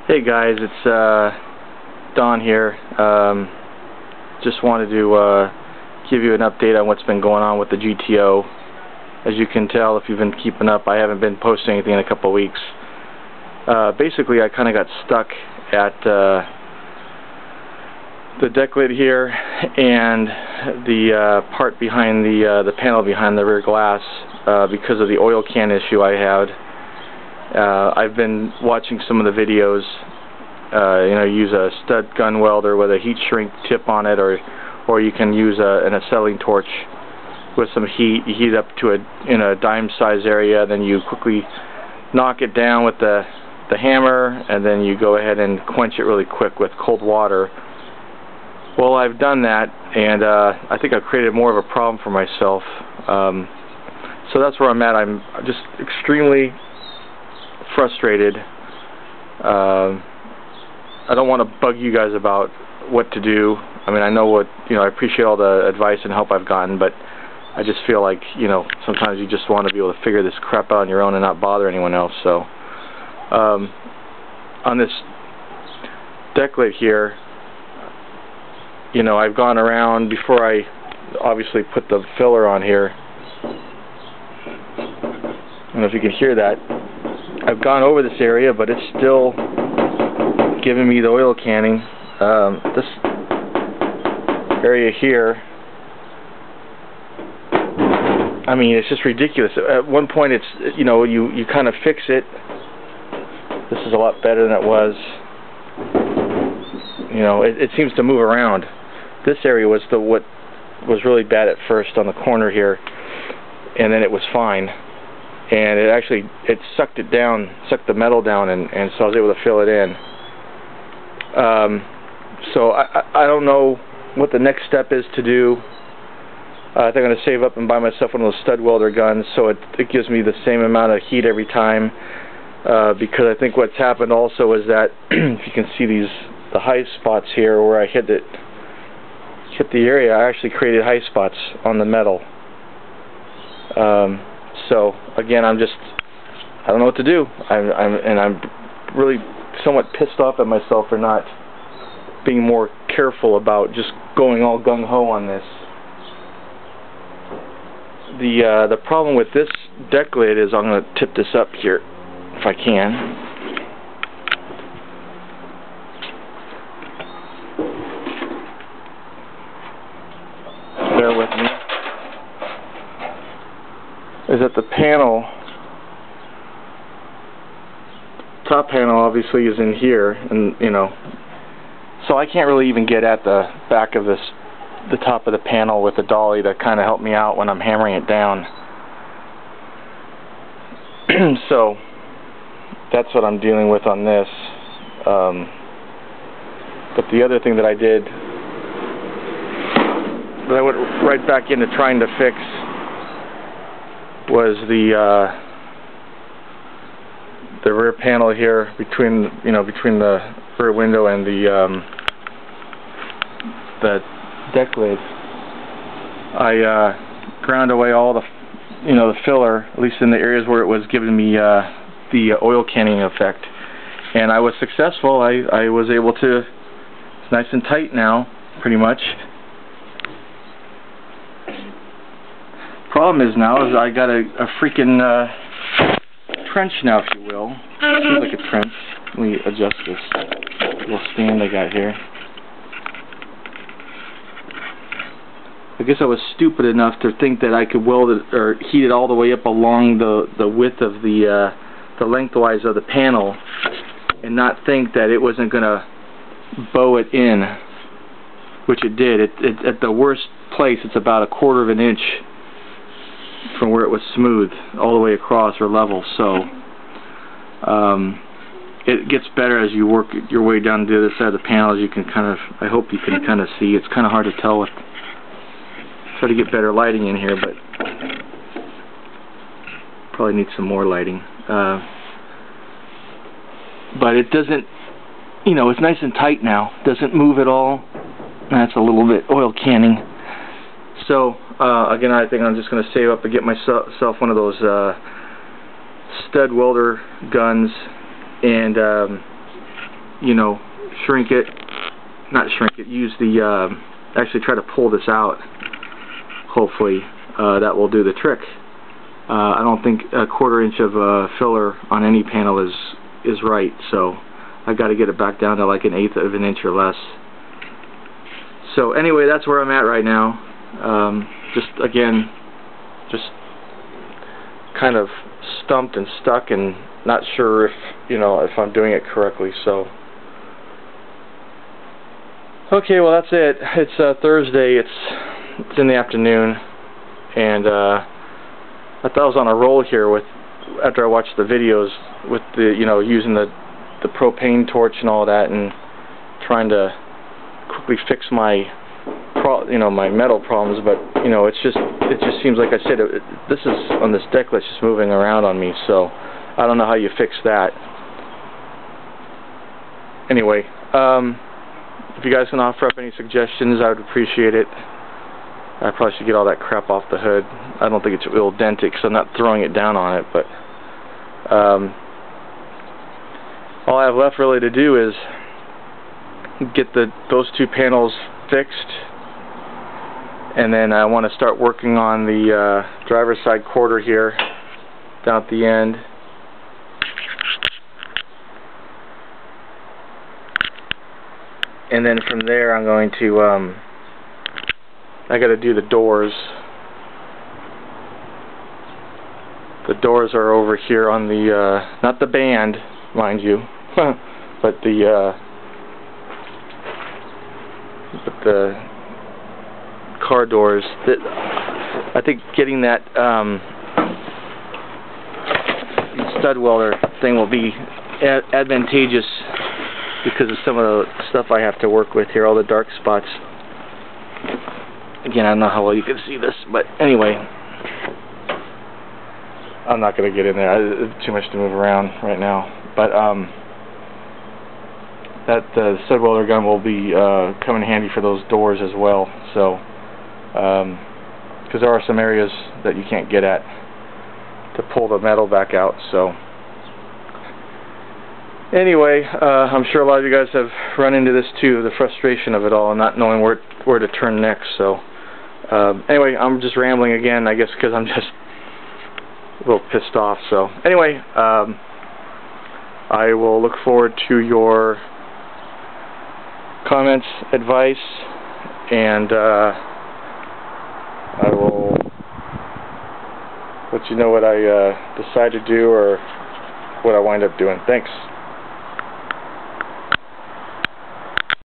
Hey guys, it's Don here. Just wanted to give you an update on what's been going on with the G.T.O. As you can tell, if you've been keeping up, I haven't been posting anything in a couple of weeks. Basically, I kind of got stuck at the deck lid here and the part behind the panel behind the rear glass because of the oil can issue I had. I've been watching some of the videos. Use a stud gun welder with a heat shrink tip on it, or you can use an acetylene torch with some heat. You heat it up to in a dime size area, then you quickly knock it down with the hammer, and then you go ahead and quench it really quick with cold water. Well, I've done that, and I think I've created more of a problem for myself. So that's where I'm at. I'm just extremely frustrated. I don't want to bug you guys about what to do. I mean, I know I appreciate all the advice and help I've gotten, but I just feel like, sometimes you just want to be able to figure this crap out on your own and not bother anyone else. So, on this deck lid here, I've gone around before I obviously put the filler on here. I don't know if you can hear that. I've gone over this area, but it's still giving me the oil canning. This area here, I mean, it's just ridiculous. At one point, it's you kind of fix it. This is a lot better than it was. It seems to move around. This area was what was really bad at first on the corner here, and then it was fine. And it sucked the metal down, and so I was able to fill it in. So I don't know what the next step is to do. I think I'm going to save up and buy myself one of those stud welder guns, so it gives me the same amount of heat every time. Because I think what's happened also is that if you can see the high spots here where I hit the area, I actually created high spots on the metal. So again, I don't know what to do. I'm really somewhat pissed off at myself for not being more careful about just going all gung-ho on this. The problem with this deck lid is, I'm going to tip this up here if I can. Bear with me. Is that the panel, top panel obviously is in here, and so I can't really even get at the back of the top of the panel with the dolly to kind of help me out when I'm hammering it down. So that's what I'm dealing with on this. But the other thing that I did, that I went right back into trying to fix, was the rear panel here between the rear window and the deck lid. I ground away all the the filler, at least in the areas where it was giving me the oil canning effect, and I was successful. I was able to. It's nice and tight now, pretty much. Problem is now I got a freaking trench now, if you will. It seems like a trench. Let me adjust this little stand I got here. I guess I was stupid enough to think that I could weld it or heat it all the way up along the width of the lengthwise of the panel, and not think that it wasn't gonna bow it in, which it did. At the worst place, it's about 1/4 of an inch from where it was smooth all the way across or level. So it gets better as you work your way down to the other side of the panel. As you can I hope you can kind of see. It's kind of hard to tell with. Try to get better lighting in here, but probably need some more lighting. But it doesn't, it's nice and tight now. Doesn't move at all. That's a little bit oil canning. So again, I think I'm just going to save up and get myself one of those stud welder guns, and you know, shrink it, not shrink it, use the, actually try to pull this out. Hopefully that will do the trick. I don't think a 1/4 inch of filler on any panel is right, so I got to get it back down to like 1/8 of an inch or less. So anyway, that's where I'm at right now. Just kind of stumped and stuck and not sure if, you know, if I'm doing it correctly. So okay, well that's it. It's Thursday. It's in the afternoon, and I thought I was on a roll here with, after I watched the videos with the, you know, using the propane torch and all that, and trying to quickly fix my my metal problems. But you know, it just seems like I said, this is on this deck that's just moving around on me. So I don't know how you fix that. Anyway, if you guys can offer up any suggestions, I would appreciate it. I probably should get all that crap off the hood. I don't think it'll dent it because I'm not throwing it down on it, but all I have left really to do is get those 2 panels fixed, and then I want to start working on the driver's side quarter here down at the end. And then from there I'm going to I got to do the doors. The doors are over here on the not the band, mind you, but the car doors. I think getting that stud welder thing will be advantageous because of some of the stuff I have to work with here, all the dark spots. Again, I don't know how well you can see this, but anyway, I'm not going to get in there. It's too much to move around right now. But that stud welder gun will be come in handy for those doors as well. So, because there are some areas that you can't get at to pull the metal back out. So, anyway, I'm sure a lot of you guys have run into this too, the frustration of it all and not knowing where to turn next. So, anyway, I'm just rambling again, I guess, because I'm just a little pissed off. So, anyway, I will look forward to your comments, advice, and I will let you know what I decide to do or what I wind up doing. Thanks.